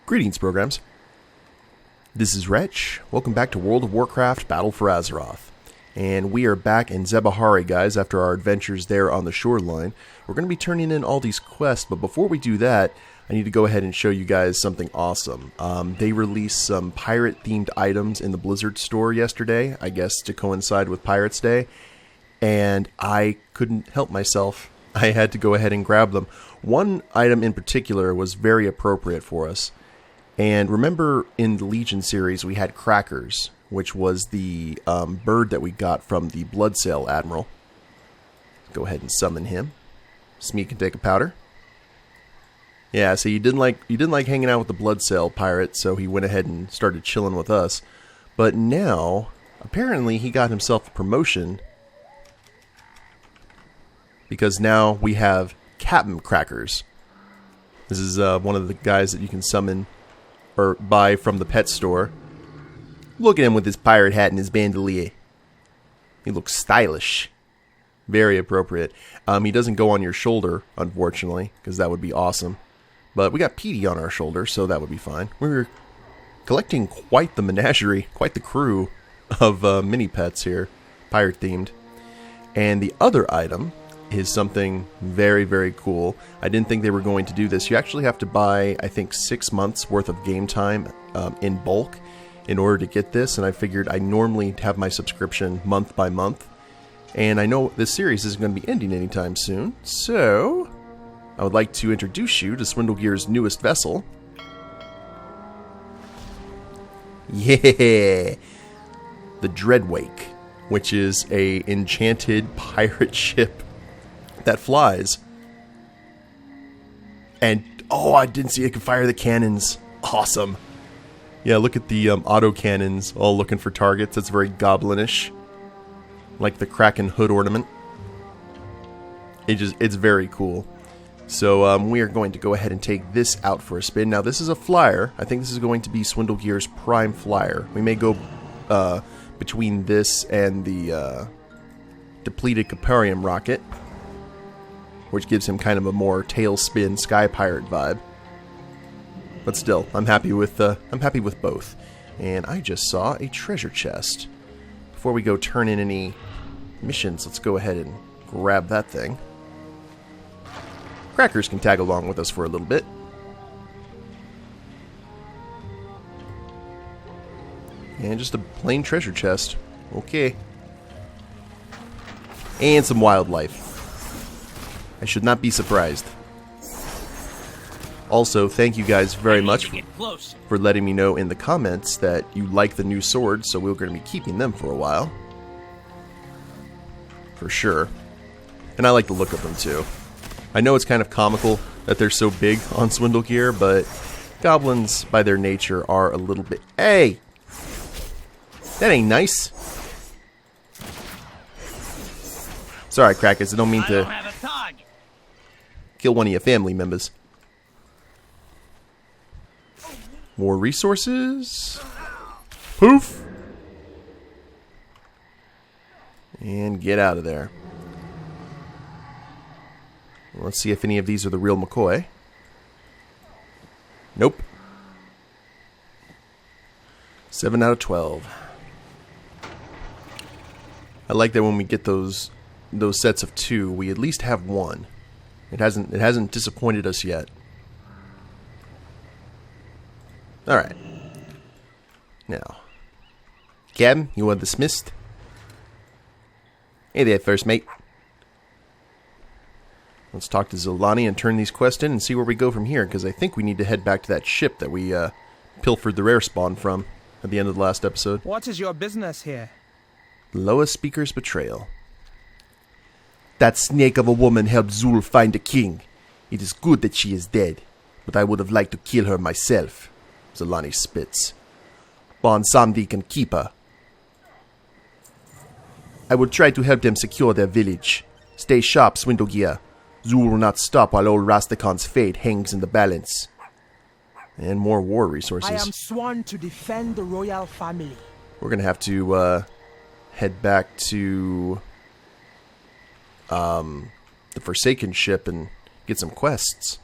Greetings, programs. This is Wretch. Welcome back to World of Warcraft Battle for Azeroth. And we are back in Zebahari, guys, after our adventures there on the shoreline. We're going to be turning in all these quests, but before we do that, I need to go ahead and show you guys something awesome. They released some pirate-themed items in the Blizzard store yesterday, I guess to coincide with Pirates Day, and I couldn't help myself. I had to go ahead and grab them. One item in particular was very appropriate for us. And remember in the Legion series we had Crackers, which was the bird that we got from the Bloodsail Admiral. Go ahead and summon him. Smee can take a powder. Yeah, so you didn't like hanging out with the Bloodsail pirate, so he went ahead and started chilling with us. But now, apparently he got himself a promotion, because now we have Captain Crackers. This is one of the guys that you can summon or buy from the pet store. Look at him with his pirate hat and his bandolier. He looks stylish. Very appropriate. He doesn't go on your shoulder, unfortunately, because that would be awesome. But we got Petey on our shoulder, so that would be fine. We're collecting quite the menagerie, quite the crew of mini pets here, pirate themed. And the other item is something very, very cool. I didn't think they were going to do this. You actually have to buy, I think, 6 months worth of game time in bulk in order to get this, and I figured I normally have my subscription month by month, and I know this series isn't going to be ending anytime soon, so I would like to introduce you to Swindlegear's newest vessel. Yeah! The Dreadwake, which is a enchanted pirate ship that flies. And, oh, I didn't see it could fire the cannons. Awesome. Yeah, look at the auto cannons all looking for targets. That's very goblinish. Like the Kraken hood ornament. It's very cool. So we are going to go ahead and take this out for a spin. Now this is a flyer. I think this is going to be Swindlegear's prime flyer. We may go between this and the depleted Caparium rocket, which gives him kind of a more tailspin sky pirate vibe. But still, I'm happy with both. And I just saw a treasure chest. Before we go turn in any missions, let's go ahead and grab that thing. Crackers can tag along with us for a little bit. And just a plain treasure chest. Okay. And some wildlife. I should not be surprised. Also, thank you guys very much for letting me know in the comments that you like the new swords, so we're going to be keeping them for a while. For sure. And I like the look of them too. I know it's kind of comical that they're so big on Swindle Gear, but goblins, by their nature, are a little bit... Hey! That ain't nice. Sorry, Crackers, I don't mean to kill one of your family members. More resources. Poof! And get out of there. Let's see if any of these are the real McCoy. Nope. 7 out of 12. I like that when we get those sets of 2, we at least have one. It hasn't disappointed us yet. Alright. Now. Captain, you are dismissed. Hey there, first mate. Let's talk to Zolani and turn these quests in and see where we go from here, because I think we need to head back to that ship that we pilfered the rare spawn from at the end of the last episode. What is your business here? Loa Speaker's betrayal. That snake of a woman helped Zul find the king. It is good that she is dead, but I would have liked to kill her myself. Zolani spits. Bon Samdi can keep her. I will try to help them secure their village. Stay sharp, Swindlegear. Zul will not stop while old Rastakhan's fate hangs in the balance. And more war resources. I am sworn to defend the royal family. We're going to have to head back to the Forsaken ship and get some quests.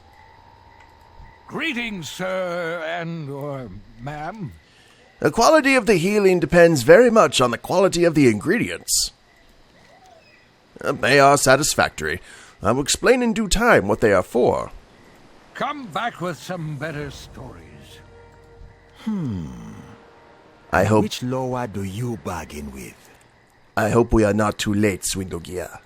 Greetings, sir, or ma'am. The quality of the healing depends very much on the quality of the ingredients. They are satisfactory. I will explain in due time what they are for. Come back with some better stories. I hope Which lower do you bargain with? we are not too late, Swindle Gear.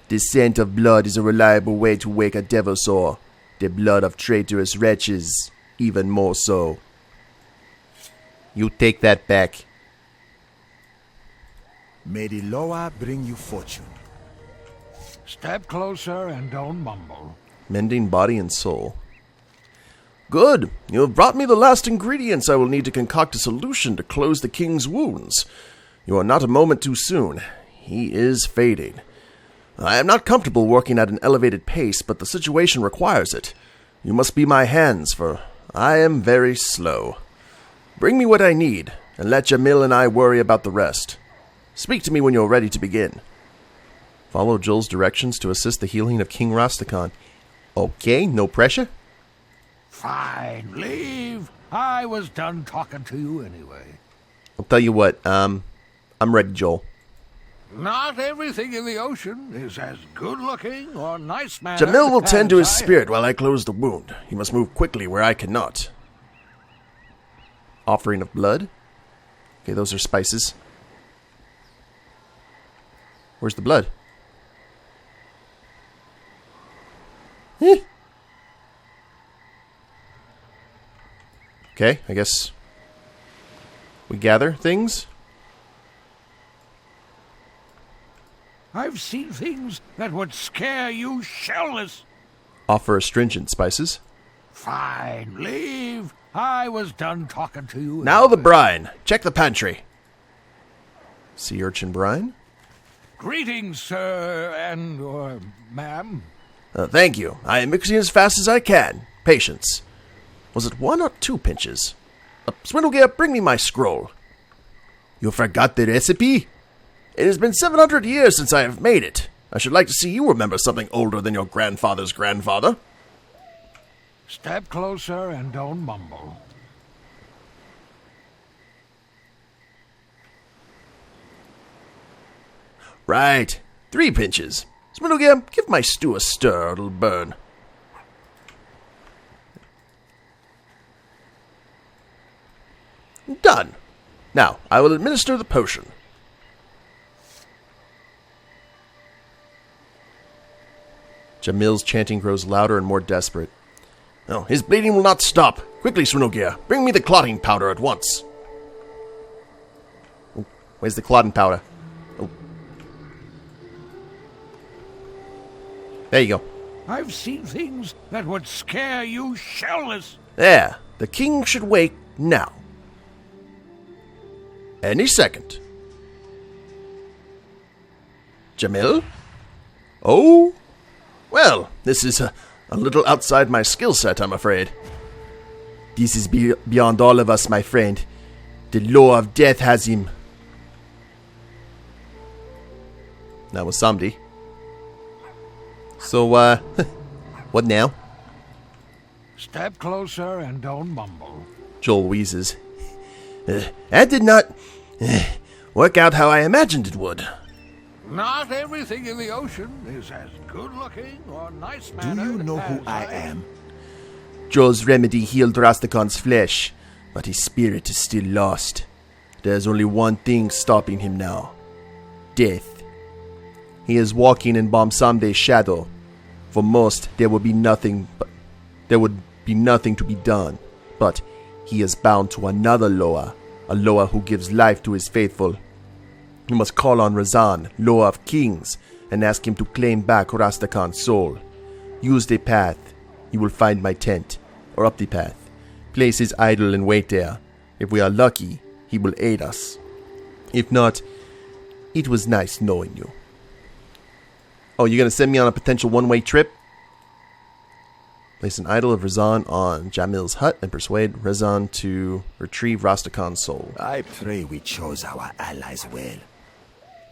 The scent of blood is a reliable way to wake a devil sore. The blood of traitorous wretches, even more so. You take that back. May the lower bring you fortune. Step closer and don't mumble. Mending body and soul. Good. You have brought me the last ingredients I will need to concoct a solution to close the king's wounds. You are not a moment too soon. He is fading. I am not comfortable working at an elevated pace, but the situation requires it. You must be my hands, for I am very slow. Bring me what I need, and let Jamil and I worry about the rest. Speak to me when you're ready to begin. Follow Joel's directions to assist the healing of King Rastakhan. Okay, no pressure? Fine, leave. I was done talking to you anyway. I'll tell you what, I'm ready, Joel. Not everything in the ocean is as good-looking or nice-mannered. Jamil will tend to his as I spirit while I close the wound. He must move quickly where I cannot. Offering of blood. Okay, those are spices. Where's the blood? Okay, I guess we gather things. I've seen things that would scare you shellless. Offer astringent spices. Fine, leave. I was done talking to you. Now the brine. Check the pantry. Sea urchin brine. Greetings, sir, or ma'am. Thank you. I am mixing as fast as I can. Patience. Was it 1 or 2 pinches? Swindlegear, bring me my scroll. You forgot the recipe? It has been 700 years since I have made it. I should like to see you remember something older than your grandfather's grandfather. Step closer and don't mumble. Right. 3 pinches. Swindlegear, give my stew a stir or it'll burn. Done. Now, I will administer the potion. Jamil's chanting grows louder and more desperate. Oh, his bleeding will not stop. Quickly, Swindlegear, bring me the clotting powder at once. Oh, where's the clotting powder? Oh. There you go. I've seen things that would scare you shellless. There. The king should wake now. Any second. Jamil? Oh? Well, this is a little outside my skill set, I'm afraid. This is beyond all of us, my friend. The law of death has him. That was somebody. So, what now? Step closer and don't mumble. Joel wheezes. That did not work out how I imagined it would. Not everything in the ocean is as good-looking or nice-mannered. Do you know who as I am? Joel's remedy healed Rastakhan's flesh, but his spirit is still lost. There's only one thing stopping him now. Death. He is walking in Bomsamde's shadow. For most, there would be nothing to be done. But he is bound to another Loa, a Loa who gives life to his faithful. You must call on Razan, Loa of Kings, and ask him to claim back Rastakhan's soul. Use the path. You will find my tent, or up the path. Place his idol and wait there. If we are lucky, he will aid us. If not, it was nice knowing you. Oh, you're going to send me on a potential one-way trip? Place an idol of Razan on Jamil's hut and persuade Razan to retrieve Rastakhan's soul. I pray we chose our allies well.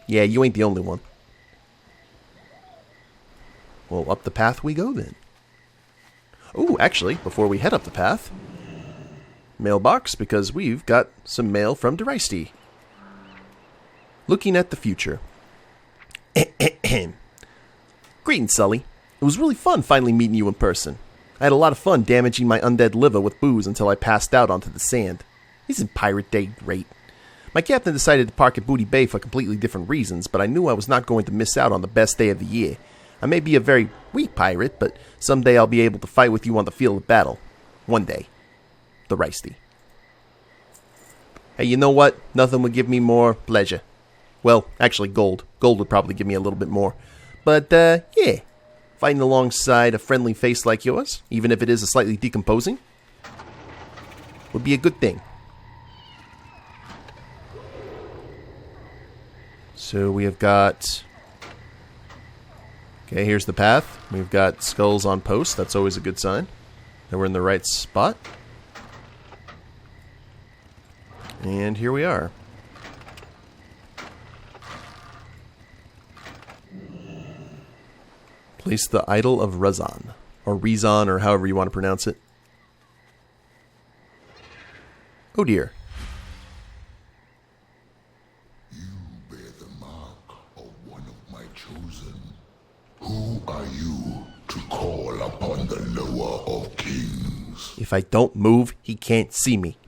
Yeah, you ain't the only one. Well, up the path we go then. Ooh, actually, before we head up the path, mailbox, because we've got some mail from Deristy. Looking at the future. Greetings, Sully. It was really fun finally meeting you in person. I had a lot of fun damaging my undead liver with booze until I passed out onto the sand. Isn't Pirate Day great? My captain decided to park at Booty Bay for completely different reasons, but I knew I was not going to miss out on the best day of the year. I may be a very weak pirate, but someday I'll be able to fight with you on the field of battle. One day. The Risty. Hey, you know what? Nothing would give me more pleasure. Well, actually gold. Gold would probably give me a little bit more. But, yeah. Fighting alongside a friendly face like yours, even if it is a slightly decomposing, would be a good thing. So we have got... Okay, here's the path. We've got skulls on post. That's always a good sign that we're in the right spot. And here we are. Place the idol of Razan, or Rizan, or however you want to pronounce it. Oh dear. You bear the mark of one of my chosen. Who are you to call upon the lower of kings? If I don't move, he can't see me.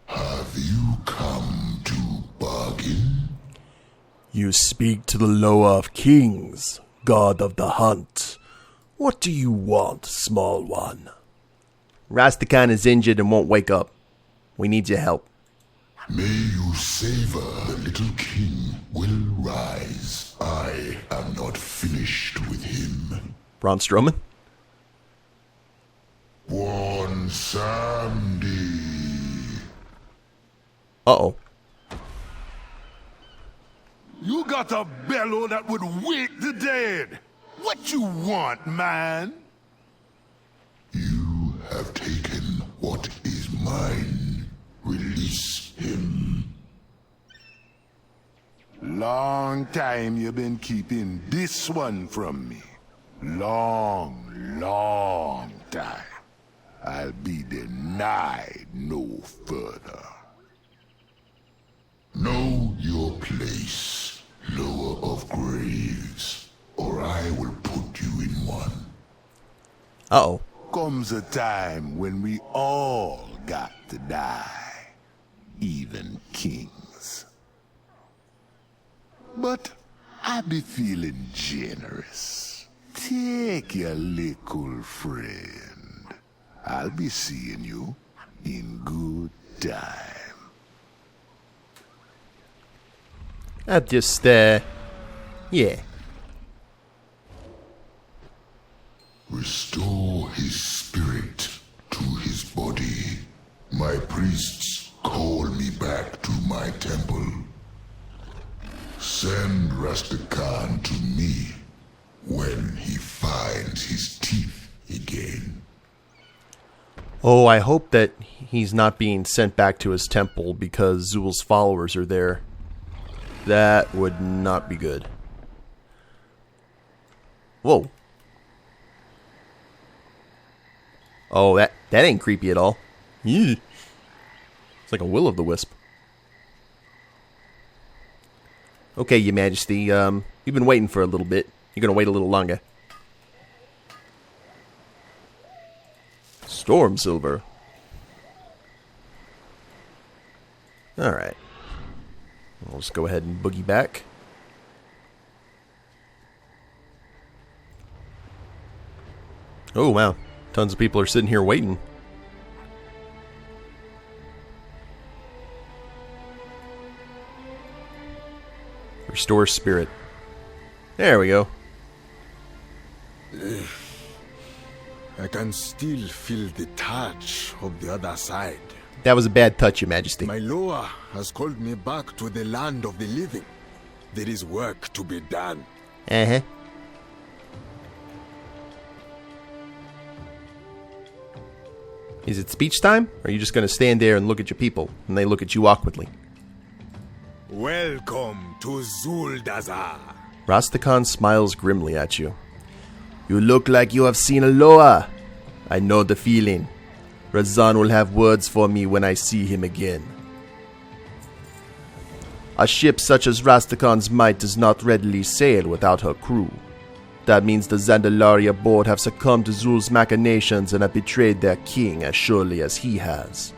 Have you come to bargain? You speak to the lower of kings, god of the hunt. What do you want, small one? Rastakhan is injured and won't wake up. We need your help. May you savor the little king will rise. I am not finished with him. Braun Strowman? One Sandy. Uh-oh. You got a bellow that would wake the dead. What you want, man? You have taken what is mine. Release him. Long time you've been keeping this one from me. Long time. I'll be denied no further. Know your place, lower of graves, or I will put you in one. Uh-oh. Comes a time when we all got to die, even kings. But I be feeling generous. Take your little friend. I'll be seeing you in good time. I just, yeah. Restore his spirit to his body. My priests call me back to my temple. Send Rastakhan to me when he finds his teeth again. Oh, I hope that he's not being sent back to his temple because Zul's followers are there. That would not be good. Whoa. Oh, that ain't creepy at all. Ew. It's like a will-o'-the-wisp. Okay, Your Majesty, you've been waiting for a little bit. You're gonna wait a little longer. Storm Silver. Alright. I'll just go ahead and boogie back. Oh, wow. Tons of people are sitting here waiting. Restore spirit. There we go. I can still feel the touch of the other side. That was a bad touch, Your Majesty. My Loa has called me back to the land of the living. There is work to be done. Uh-huh. Is it speech time? Or are you just going to stand there and look at your people, and they look at you awkwardly? Welcome to Zuldazar. Rastakhan smiles grimly at you. You look like you have seen a Loa. I know the feeling. Razan will have words for me when I see him again. A ship such as Rastakhan's might does not readily sail without her crew. That means the Zandalaria board have succumbed to Zul's machinations and have betrayed their king as surely as he has.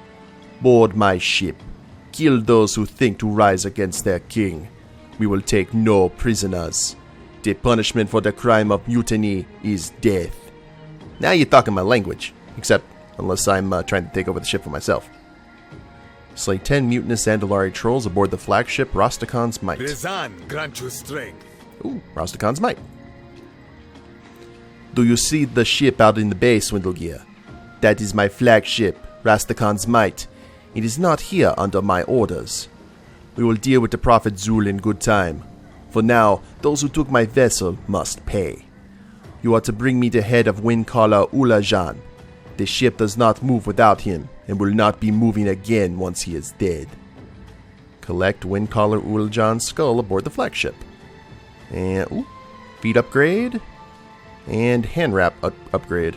Board my ship. Kill those who think to rise against their king. We will take no prisoners. The punishment for the crime of mutiny is death. Now you're talking my language, except unless I'm trying to take over the ship for myself. Slay 10 mutinous Zandalari trolls aboard the flagship Rastakhan's Might. Razan grant you strength. Ooh, Rastakhan's Might. Do you see the ship out in the bay, Swindlegear? That is my flagship, Rastakhan's Might. It is not here under my orders. We will deal with the Prophet Zul in good time. For now, those who took my vessel must pay. You are to bring me the head of Windcaller Ulajan. The ship does not move without him, and will not be moving again once he is dead. Collect Windcaller Ulajan's skull aboard the flagship. And, ooh, feet upgrade. And hand wrap upgrade.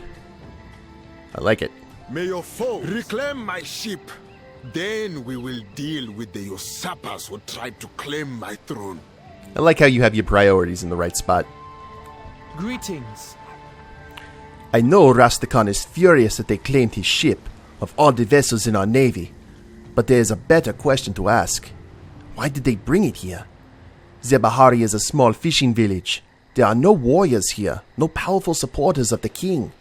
I like it. May your foes reclaim my ship. Then we will deal with the usurpers who tried to claim my throne. I like how you have your priorities in the right spot. Greetings. I know Rastakhan is furious that they claimed his ship, of all the vessels in our navy. But there is a better question to ask. Why did they bring it here? Zebahari is a small fishing village. There are no warriors here, no powerful supporters of the king.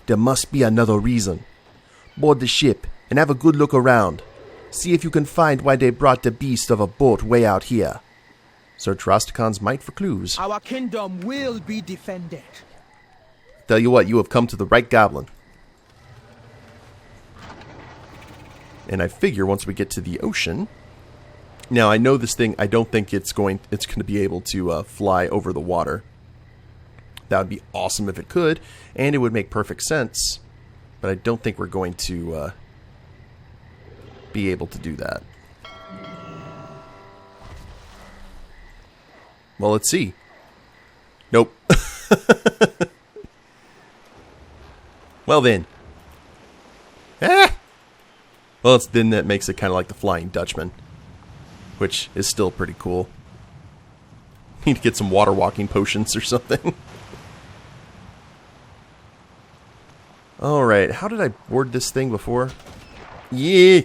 There must be another reason. Board the ship and have a good look around. See if you can find why they brought the beast of a boat way out here. Search Rastakhan's Might for clues. Our kingdom will be defended. Tell you what, you have come to the right goblin. And I figure once we get to the ocean... Now, I know this thing, I don't think it's going to be able to fly over the water. That would be awesome if it could, and it would make perfect sense. But I don't think we're going to be able to do that. Well, let's see. Nope. Well then. Ah! Well, then that makes it kind of like the Flying Dutchman, which is still pretty cool. Need to get some water walking potions or something. Alright, how did I board this thing before? Yeah!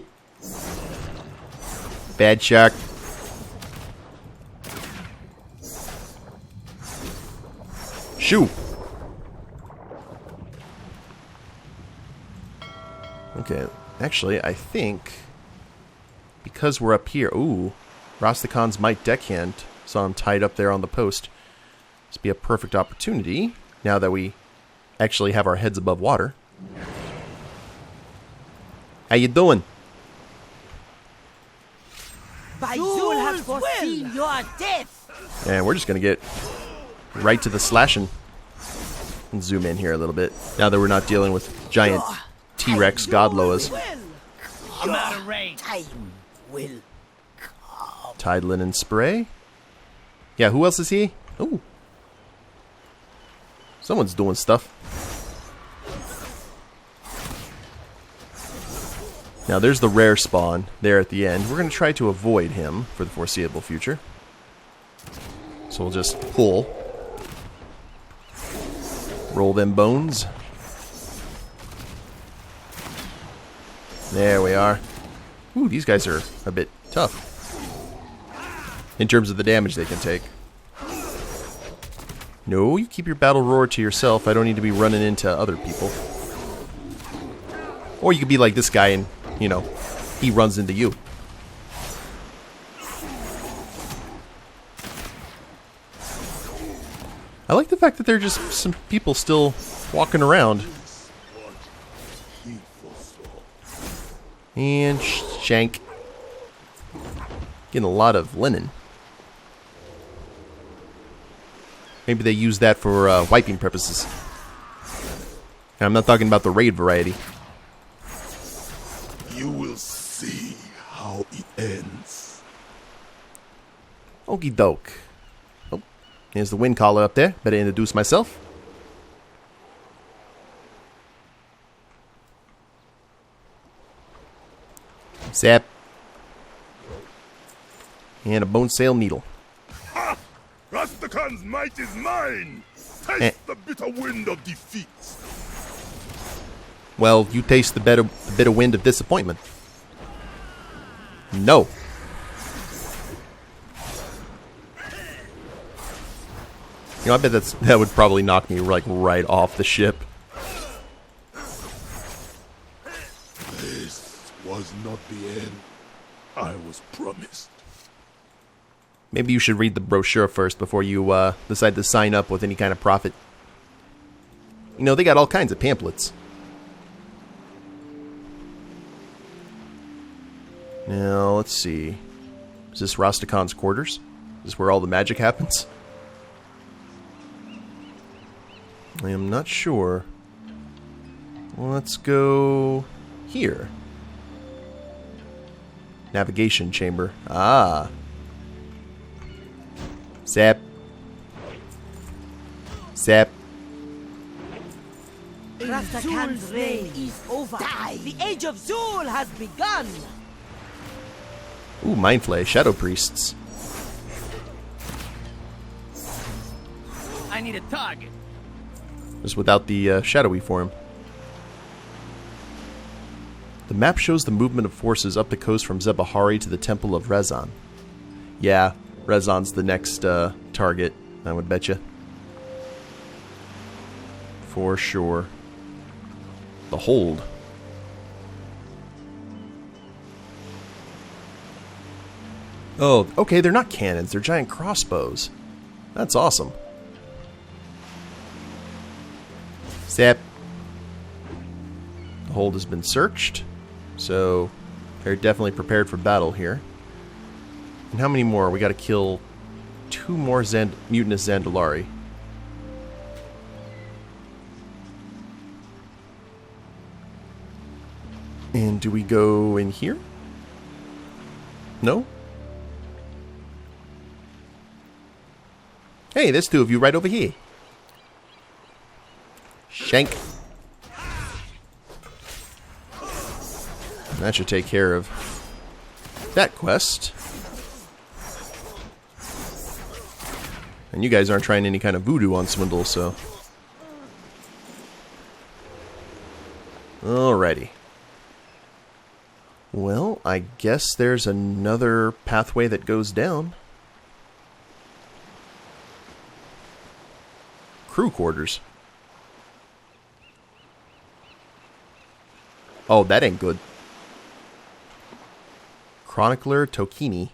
Bad shark. Shoo! Okay, actually, I think... because we're up here... Ooh, Rastakhan's Might deckhand. So I'm tied up there on the post. This would be a perfect opportunity, now that we actually have our heads above water. How you doing? Zul has foreseen your death. And we're just going to get right to the slashing. And zoom in here a little bit. Now that we're not dealing with giant T-Rex Godloas. Time will come. Tide linen spray. Yeah, who else is he? Ooh. Someone's doing stuff. Now there's the rare spawn there at the end. We're going to try to avoid him for the foreseeable future. So we'll just pull. Roll them bones. There we are. Ooh, these guys are a bit tough in terms of the damage they can take. No, you keep your battle roar to yourself. I don't need to be running into other people. Or you could be like this guy and, you know, he runs into you. I like the fact that there are just some people still walking around. And shank. Getting a lot of linen. Maybe they use that for wiping purposes. And I'm not talking about the raid variety. You will see how it ends. Okie doke. Oh, Here's the wind caller up there. Better introduce myself. Zap. And a bone sail needle. Ha! Rastakhan's might is mine! Taste the bitter wind of defeat! Well, you taste the bitter wind of disappointment. No. You know, I bet that would probably knock me like right off the ship. This was not the end I was promised. Maybe you should read the brochure first before you decide to sign up with any kind of profit. You know, they got all kinds of pamphlets. Now, let's see. Is this Rastakhan's quarters? Is this where all the magic happens? I am not sure. Let's go here. Navigation chamber. Ah. Zap. Zap. Rastakhan's reign is over. The Age of Zul has begun. Ooh, Mind Flay, Shadow Priests. I need a target. Just without the shadowy form. The map shows the movement of forces up the coast from Zebahari to the Temple of Rezan. Yeah, Rezan's the next target, I would betcha. For sure. The Hold. Oh, okay, they're not cannons, they're giant crossbows. That's awesome. Zap. The hold has been searched, so they're definitely prepared for battle here. And how many more? We gotta kill 2 more mutinous Zandalari. And do we go in here? No? Hey, there's 2 of you right over here. Shank. That should take care of that quest. And you guys aren't trying any kind of voodoo on Swindle, so... Alrighty. Well, I guess there's another pathway that goes down. Crew quarters. Oh, that ain't good. Chronicler Tokini.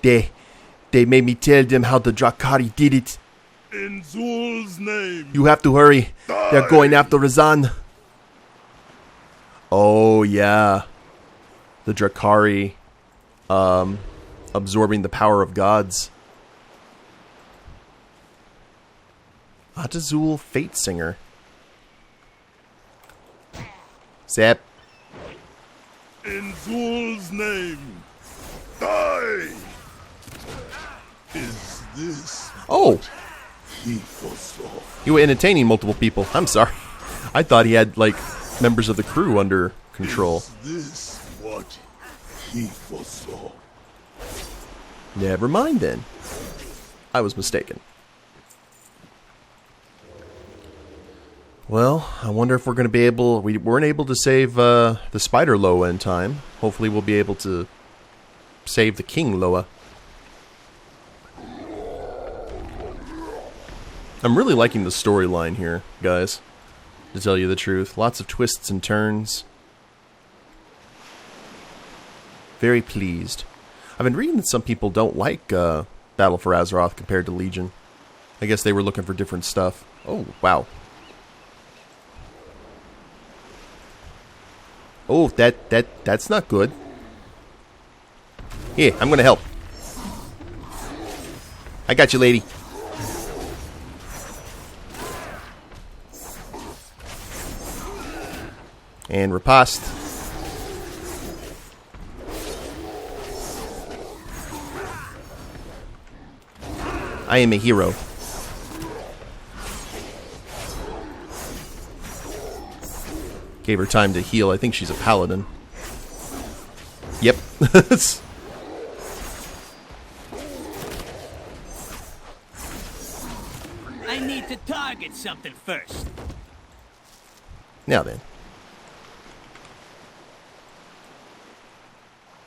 They made me tell them how the Drakari did it. In Zul's name. You have to hurry. They're going after Razan. Oh, yeah. The Drakari absorbing the power of gods. Atazul Fate Singer. Zap. In Zul's name. Die. Is this Oh! he foresaw? You were entertaining multiple people. I'm sorry. I thought he had, like, members of the crew under control. Is this what he foresaw? Never mind then. I was mistaken. Well, I wonder if we're going to be able... We weren't able to save the Spider Loa in time. Hopefully we'll be able to save the King Loa. I'm really liking the storyline here, guys. To tell you the truth. Lots of twists and turns. Very pleased. I've been reading that some people don't like Battle for Azeroth compared to Legion. I guess they were looking for different stuff. Oh, wow. Oh, that's not good. Here, I'm gonna help. I got you, lady. And riposte. I am a hero. Gave her time to heal. I think she's a paladin. Yep. I need to target something first. Now then.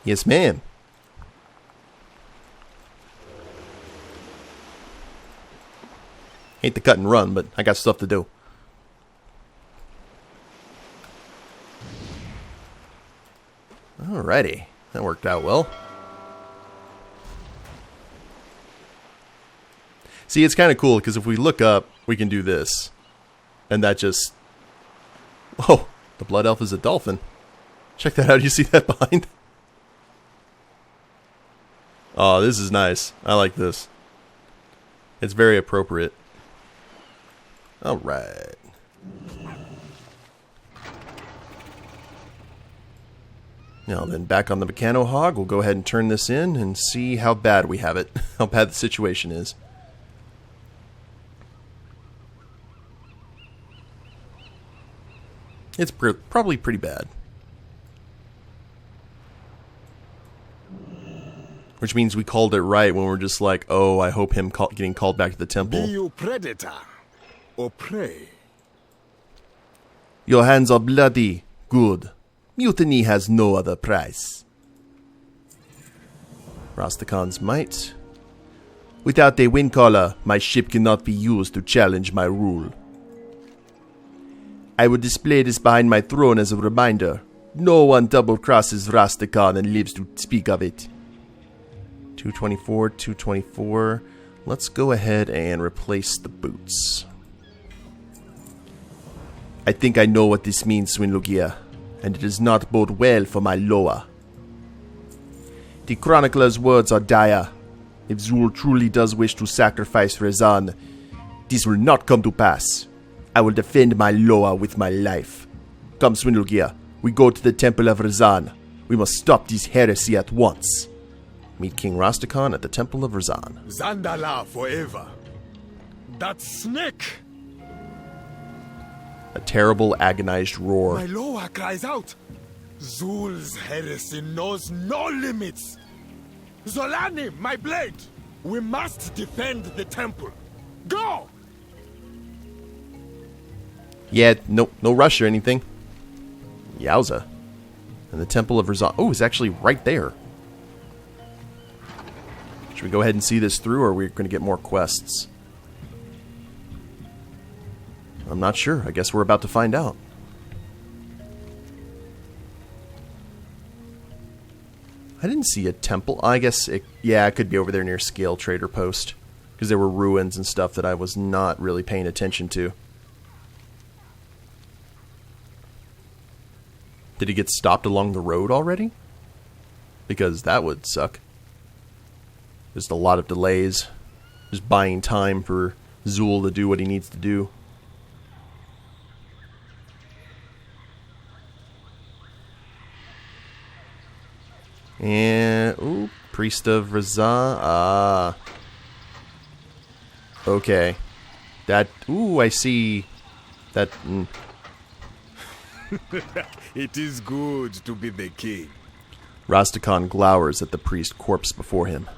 Yes, ma'am. Hate the cut and run, but I got stuff to do. Alrighty. That worked out well. See, it's kind of cool, because if we look up, we can do this. And that just... Oh, the Blood Elf is a dolphin. Check that out. You see that behind? Oh, this is nice. I like this. It's very appropriate. Alright. Now then, back on the Mechano Hog, we'll go ahead and turn this in and see how bad we have it. How bad the situation is. It's probably pretty bad. Which means we called it right when we're just like, oh, I hope him getting called back to the temple. Be you predator or prey? Your hands are bloody. Good. Mutiny has no other price. Rastakhan's might. Without a windcaller, my ship cannot be used to challenge my rule. I will display this behind my throne as a reminder. No one double-crosses Rastakhan and lives to speak of it. 224, 224. Let's go ahead and replace the boots. I think I know what this means, Swindle Gear, and it does not bode well for my loa. The chronicler's words are dire. If Zul truly does wish to sacrifice Rezan, this will not come to pass. I will defend my loa with my life. Come, Swindle Gear, we go to the Temple of Rezan. We must stop this heresy at once. Meet King Rastakhan at the Temple of Rezan. Zandala forever. That snake! A terrible, agonized roar. My loa cries out. Zul's heresy knows no limits. Zolani, my blade! We must defend the temple. Go! Yeah, no rush or anything. Yowza. And the Temple of Rezan. Oh, it's actually right there. Should we go ahead and see this through, or are we going to get more quests? I'm not sure. I guess we're about to find out. I didn't see a temple. I guess it could be over there near Scale Trader Post, because there were ruins and stuff that I was not really paying attention to. Did he get stopped along the road already? Because that would suck. Just a lot of delays. Just buying time for Zul to do what he needs to do. And, ooh, Priest of Risa. Ah. Okay. That, ooh, I see. That, It is good to be the king. Rastakhan glowers at the priest corpse before him.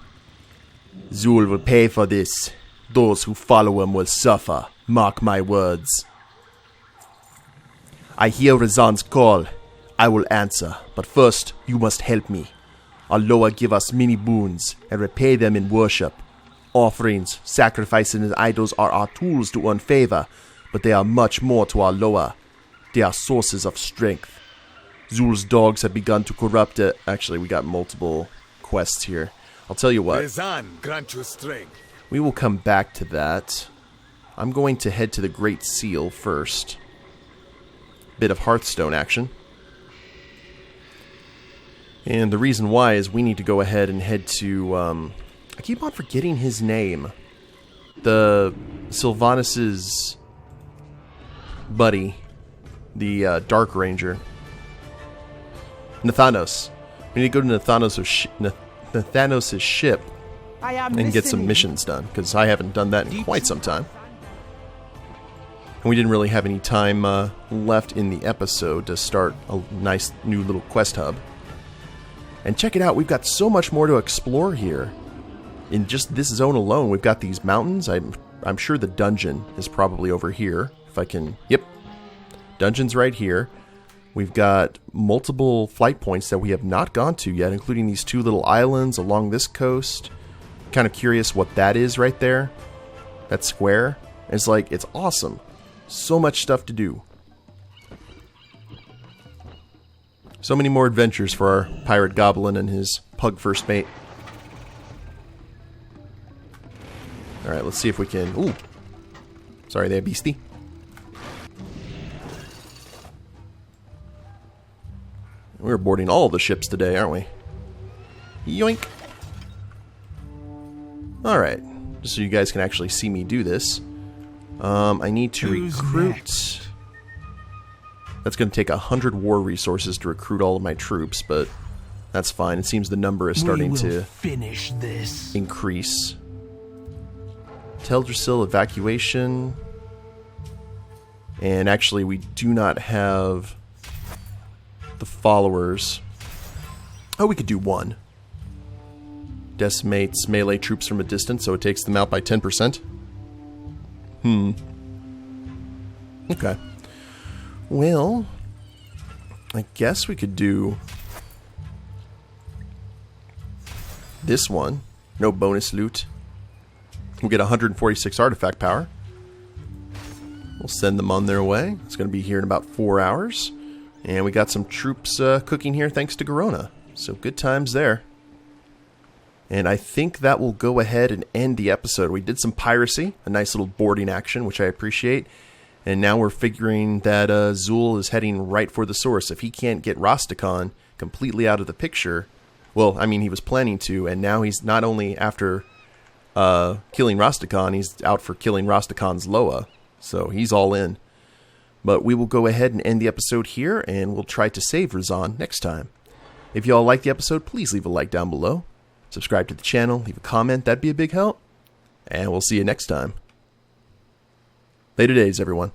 Zul will pay for this. Those who follow him will suffer. Mark my words. I hear Rezan's call. I will answer, but first you must help me. Allah give us many boons and repay them in worship. Offerings, sacrifices, and idols are our tools to earn favor, but they are much more to Allah. They are sources of strength. Zul's dogs have begun to corrupt it. Actually, we got multiple quests here. I'll tell you what. Rezan grant you strength. We will come back to that. I'm going to head to the Great Seal first. Bit of Hearthstone action. And the reason why is we need to go ahead and head to, I keep on forgetting his name. The Sylvanas' buddy. The Dark Ranger. Nathanos. We need to go to Nathanos' ship. I am and get some listening. missions done, because I haven't done that in quite some time. And we didn't really have any time left in the episode to start a nice new little quest hub. And check it out, we've got so much more to explore here. In just this zone alone, we've got these mountains. I'm sure the dungeon is probably over here. If I can... Yep. Dungeon's right here. We've got multiple flight points that we have not gone to yet, including these two little islands along this coast. Kind of curious what that is right there. That square. It's like, it's awesome. So much stuff to do. So many more adventures for our pirate goblin and his pug first mate. Alright, let's see if we can... Ooh. Sorry there, beastie. We're boarding all the ships today, aren't we? Yoink. Alright. Just so you guys can actually see me do this. I need to recruit... That's going to take 100 war resources to recruit all of my troops, but that's fine. It seems the number is starting to finish this. Increase. Teldrassil evacuation. And actually, we do not have the followers. Oh, we could do one. Decimates melee troops from a distance, so it takes them out by 10%. Okay. Well, I guess we could do this one. No bonus loot. We'll get 146 artifact power. We'll send them on their way. It's going to be here in about 4 hours. And we got some troops cooking here thanks to Garona. So good times there. And I think that will go ahead and end the episode. We did some piracy, a nice little boarding action, which I appreciate. And now we're figuring that Zul is heading right for the source. If he can't get Rastakhan completely out of the picture... Well, I mean, he was planning to, and now he's not only after killing Rastakhan, he's out for killing Rastakhan's Loa. So he's all in. But we will go ahead and end the episode here, and we'll try to save Razan next time. If you all like the episode, please leave a like down below. Subscribe to the channel, leave a comment, that'd be a big help. And we'll see you next time. Later days, everyone.